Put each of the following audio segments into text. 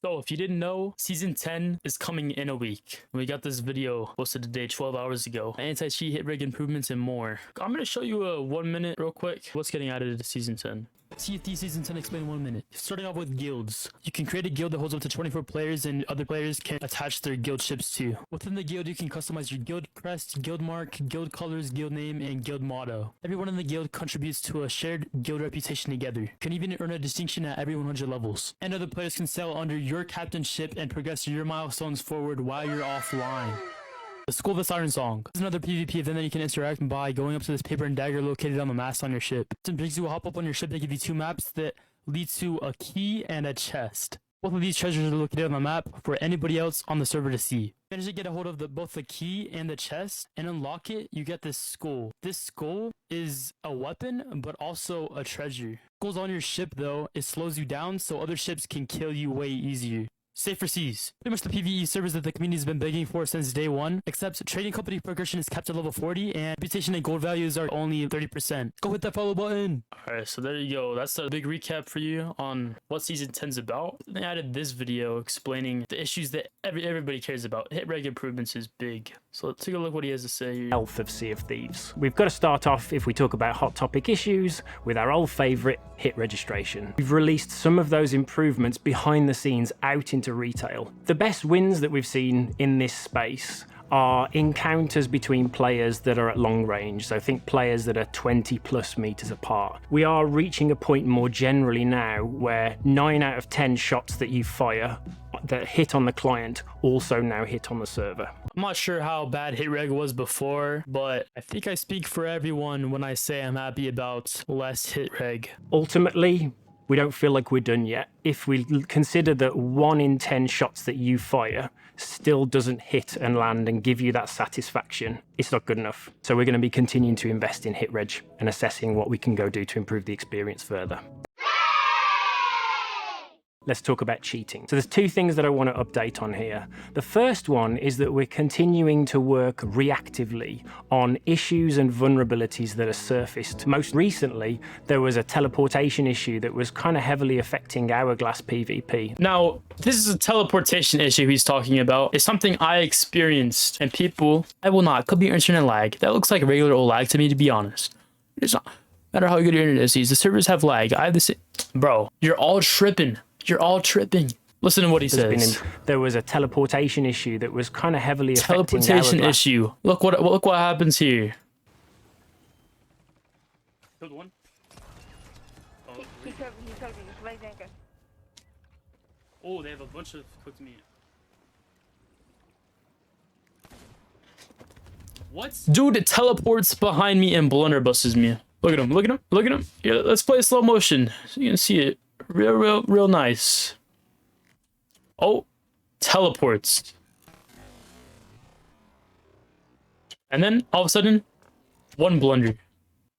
So if you didn't know, season 10 is coming in a week. We got this video posted today 12 hours ago. Anti-cheat, hit rig improvements, and more. I'm going to show you a 1 minute real quick. What's getting added to season 10. Sea of Thieves season 10 explained in 1 minute. Starting off with guilds. You can create a guild that holds up to 24 players and other players can attach their guild ships to. Within the guild, you can customize your guild crest, guild mark, guild colors, guild name, and guild motto. Everyone in the guild contributes to a shared guild reputation together. You can even earn a distinction at every 100 levels. And other players can sail under your captainship and progress your milestones forward while you're offline. The School of the Siren Song. This is another PvP event that you can interact by going up to this paper and dagger located on the mast on your ship. It brings you a hop up on your ship. They give you 2 maps that lead to a key and a chest. Both of these treasures are located on the map for anybody else on the server to see. Manage to get a hold of both the key and the chest and unlock it, you get this skull. This skull is a weapon, but also a treasure. Skull's on your ship though, it slows you down so other ships can kill you way easier. Safe for seas. Pretty much the PvE servers that the community has been begging for since day 1, except trading company progression is capped at level 40 and reputation and gold values are only 30%. Go hit that follow button. Alright, so there you go. That's a big recap for you on what season 10 is about. They added this video explaining the issues that everybody cares about. Hit reg improvements is big. So let's take a look what he has to say here. Health of Sea of Thieves. We've got to start off, if we talk about hot topic issues, with our old favourite, hit registration. We've released some of those improvements behind the scenes out into retail. The best wins that we've seen in this space are encounters between players that are at long range, so think players that are 20 plus meters apart. We are reaching a point more generally now where 9 out of 10 shots that you fire that hit on the client also now hit on the server. I'm not sure how bad hit reg was before, but I think I speak for everyone when I say I'm happy about less hit reg. Ultimately, we don't feel like we're done yet. If we consider that 1 in 10 shots that you fire still doesn't hit and land and give you that satisfaction, it's not good enough. So we're going to be continuing to invest in hit reg and assessing what we can go do to improve the experience further. Let's talk about cheating. So there's 2 things that I want to update on here. The first one is that we're continuing to work reactively on issues and vulnerabilities that are surfaced. Most recently, there was a teleportation issue that was kind of heavily affecting Hourglass PvP. Now, this is a teleportation issue he's talking about. It's something I experienced, and people, I will not, could be internet lag. That looks like regular old lag to me, to be honest. It's not, no matter how good your internet is, the servers have lag. I have the same, bro, you're all tripping. You're all tripping. Listen to what he says. There was a teleportation issue that was kind of heavily affecting teleportation issue. Look what happens here. Killed one. Oh, they have a bunch of cooked meat. What? Dude, it teleports behind me and blunderbusses me. Look at him. Look at him. Look at him. Here, let's play slow motion so you can see it. Real nice. Oh, teleports. And then all of a sudden, 1 blunder.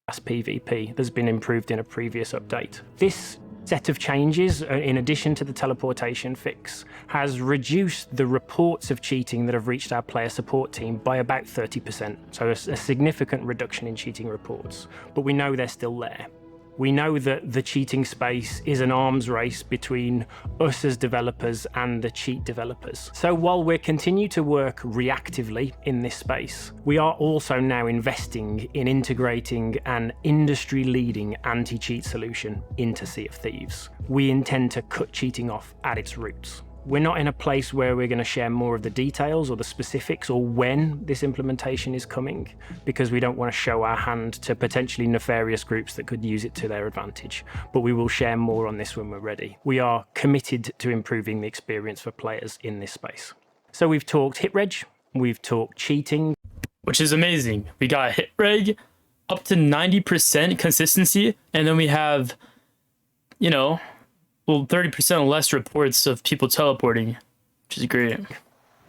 That's PvP that's been improved in a previous update. This set of changes, in addition to the teleportation fix, has reduced the reports of cheating that have reached our player support team by about 30%. So a significant reduction in cheating reports. But we know they're still there. We know that the cheating space is an arms race between us as developers and the cheat developers. So while we continue to work reactively in this space, we are also now investing in integrating an industry-leading anti-cheat solution into Sea of Thieves. We intend to cut cheating off at its roots. We're not in a place where we're going to share more of the details or the specifics or when this implementation is coming, because we don't want to show our hand to potentially nefarious groups that could use it to their advantage. But we will share more on this when we're ready. We are committed to improving the experience for players in this space. So we've talked hit reg, we've talked cheating, which is amazing. We got hit reg up to 90% consistency, and then we have, you know, well, 30% less reports of people teleporting, which is great.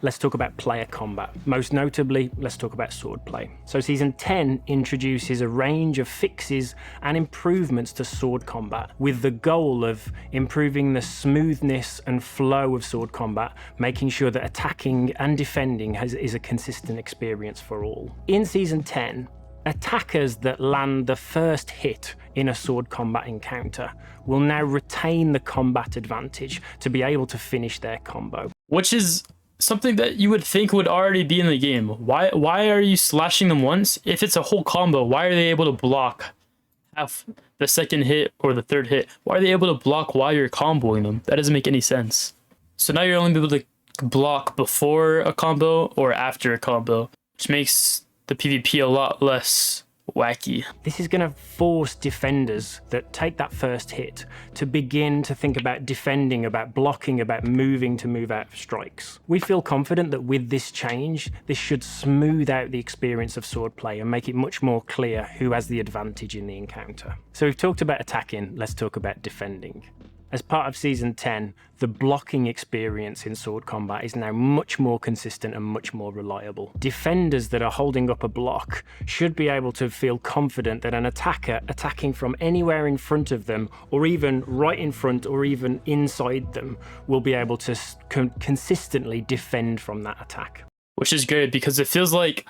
Let's talk about player combat. Most notably, let's talk about swordplay. So Season 10 introduces a range of fixes and improvements to sword combat, with the goal of improving the smoothness and flow of sword combat, making sure that attacking and defending is a consistent experience for all. In Season 10, attackers that land the first hit in a sword combat encounter will now retain the combat advantage to be able to finish their combo. Which is something that you would think would already be in the game. Why are you slashing them once? If it's a whole combo, why are they able to block half the second hit or the third hit? Why are they able to block while you're comboing them? That doesn't make any sense. So now you're only able to block before a combo or after a combo, which makes the PvP a lot less wacky. This is going to force defenders that take that first hit to begin to think about defending, about blocking, about moving to move out strikes. We feel confident that with this change, this should smooth out the experience of swordplay and make it much more clear who has the advantage in the encounter. So we've talked about attacking, let's talk about defending. As part of Season 10, the blocking experience in sword combat is now much more consistent and much more reliable. Defenders that are holding up a block should be able to feel confident that an attacker attacking from anywhere in front of them, or even right in front or even inside them, will be able to consistently defend from that attack. Which is great because it feels like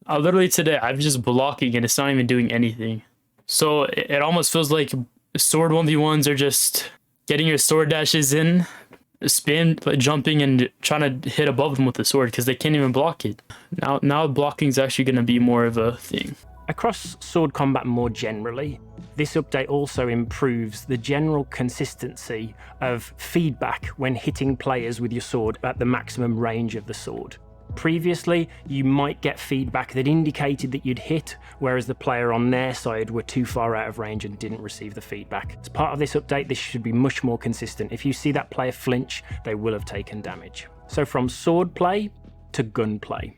literally today I'm just blocking and it's not even doing anything. So it almost feels like sword 1v1s are just getting your sword dashes in, spam jumping and trying to hit above them with the sword because they can't even block it. Now blocking is actually going to be more of a thing. Across sword combat more generally, this update also improves the general consistency of feedback when hitting players with your sword at the maximum range of the sword. Previously, you might get feedback that indicated that you'd hit, whereas the player on their side were too far out of range and didn't receive the feedback. As part of this update, this should be much more consistent. If you see that player flinch, they will have taken damage. So from sword play to gunplay.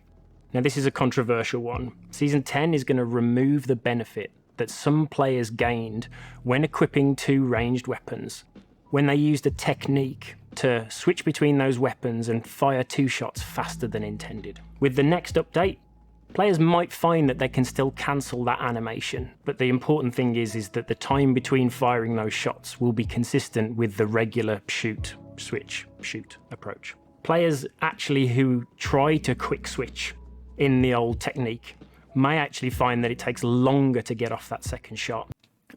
Now this is a controversial one. Season 10 is going to remove the benefit that some players gained when equipping two ranged weapons, when they used a technique to switch between those weapons and fire two shots faster than intended. With the next update, players might find that they can still cancel that animation, but the important thing is that the time between firing those shots will be consistent with the regular shoot, switch, shoot approach. Players actually who try to quick switch in the old technique may actually find that it takes longer to get off that second shot.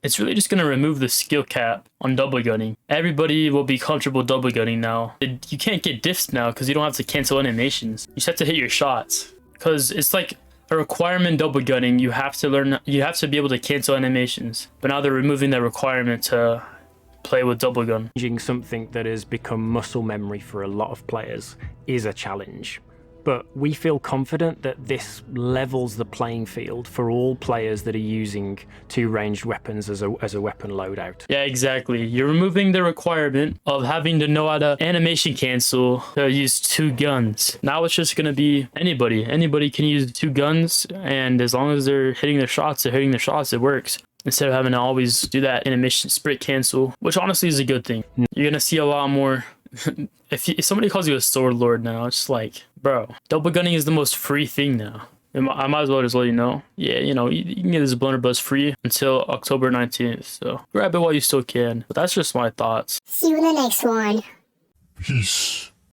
It's really just going to remove the skill cap on double gunning. Everybody will be comfortable double gunning now. You can't get diffs now because you don't have to cancel animations. You just have to hit your shots because it's like a requirement double gunning. You have to be able to cancel animations. But now they're removing that requirement to play with double gun. Changing something that has become muscle memory for a lot of players is a challenge. But we feel confident that this levels the playing field for all players that are using two ranged weapons as a weapon loadout. Yeah, exactly. You're removing the requirement of having to know how to animation cancel to use two guns. Now it's just going to be anybody. Anybody can use two guns, and as long as they're hitting their shots, it works. Instead of having to always do that animation sprint cancel, which honestly is a good thing. You're going to see a lot more. If somebody calls you a sword lord now, it's like, bro, double gunning is the most free thing now. I might as well just let you know. Yeah, you can get this blunderbuss free until October 19th. So grab it while you still can. But that's just my thoughts. See you in the next one. Peace.